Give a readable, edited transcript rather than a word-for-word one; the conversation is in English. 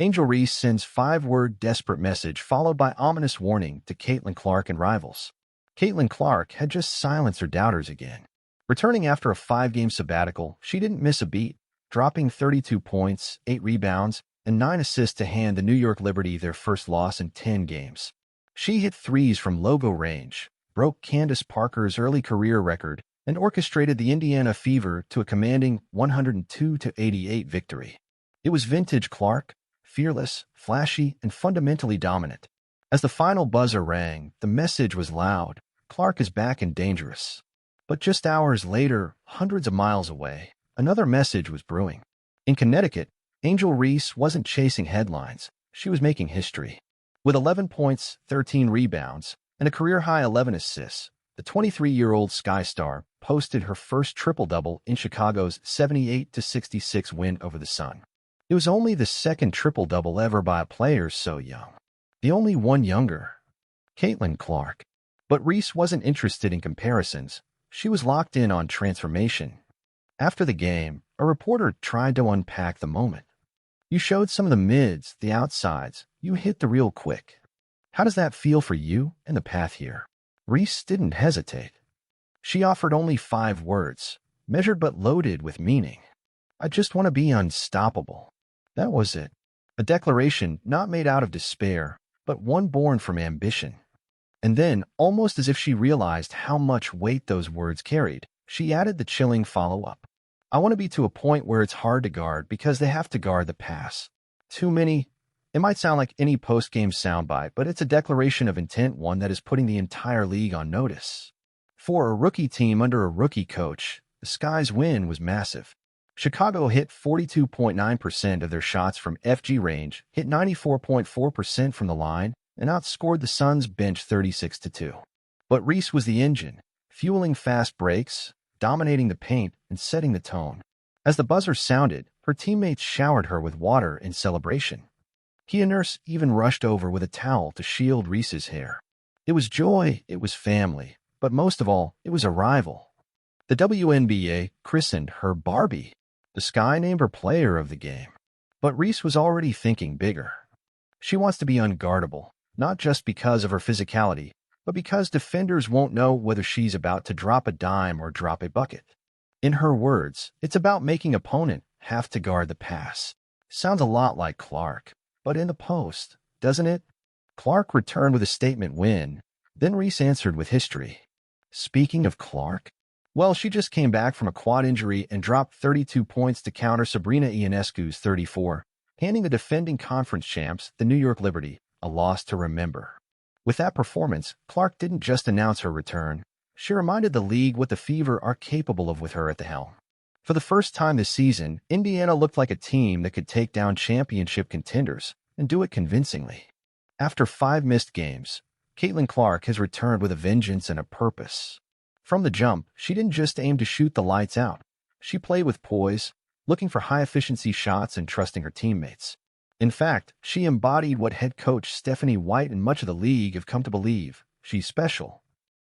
Angel Reese sends 5-word desperate message followed by ominous warning to Caitlin Clark and rivals. Caitlin Clark had just silenced her doubters again. Returning after a 5-game sabbatical, she didn't miss a beat, dropping 32 points, 8 rebounds, and 9 assists to hand the New York Liberty their first loss in 10 games. She hit threes from logo range, broke Candace Parker's early career record, and orchestrated the Indiana Fever to a commanding 102-88 victory. It was vintage Clark, fearless, flashy, and fundamentally dominant. As the final buzzer rang, the message was loud: Clark is back and dangerous. But just hours later, hundreds of miles away, another message was brewing. In Connecticut, Angel Reese wasn't chasing headlines. She was making history. With 11 points, 13 rebounds, and a career-high 11 assists, the 23-year-old Sky Star posted her first triple-double in Chicago's 78-66 win over the Sun. It was only the second triple-double ever by a player so young. The only one younger, Caitlin Clark. But Reese wasn't interested in comparisons. She was locked in on transformation. After the game, a reporter tried to unpack the moment. You showed some of the mids, the outsides. You hit the real quick. How does that feel for you and the path here? Reese didn't hesitate. She offered only 5 words, measured but loaded with meaning. I just want to be unstoppable. That was it. A declaration not made out of despair, but one born from ambition. And then, almost as if she realized how much weight those words carried, she added the chilling follow-up. I want to be to a point where it's hard to guard because they have to guard the pass. Too many. It might sound like any post-game soundbite, but it's a declaration of intent, one that is putting the entire league on notice. For a rookie team under a rookie coach, the Sky's win was massive. Chicago hit 42.9% of their shots from FG range, hit 94.4% from the line, and outscored the Suns' bench 36-2. But Reese was the engine, fueling fast breaks, dominating the paint, and setting the tone. As the buzzer sounded, her teammates showered her with water in celebration. He and Nurse even rushed over with a towel to shield Reese's hair. It was joy, it was family, but most of all, it was a rival. The WNBA christened her Barbie. The Sky named her player of the game. But Reese was already thinking bigger. She wants to be unguardable, not just because of her physicality, but because defenders won't know whether she's about to drop a dime or drop a bucket. In her words, it's about making opponent have to guard the pass. Sounds a lot like Clark, but in the post, doesn't it? Clark returned with a statement win, then Reese answered with history. Speaking of Clark, well, she just came back from a quad injury and dropped 32 points to counter Sabrina Ionescu's 34, handing the defending conference champs, the New York Liberty, a loss to remember. With that performance, Clark didn't just announce her return. She reminded the league what the Fever are capable of with her at the helm. For the first time this season, Indiana looked like a team that could take down championship contenders and do it convincingly. After 5 missed games, Caitlin Clark has returned with a vengeance and a purpose. From the jump, she didn't just aim to shoot the lights out. She played with poise, looking for high-efficiency shots and trusting her teammates. In fact, she embodied what head coach Stephanie White and much of the league have come to believe. She's special.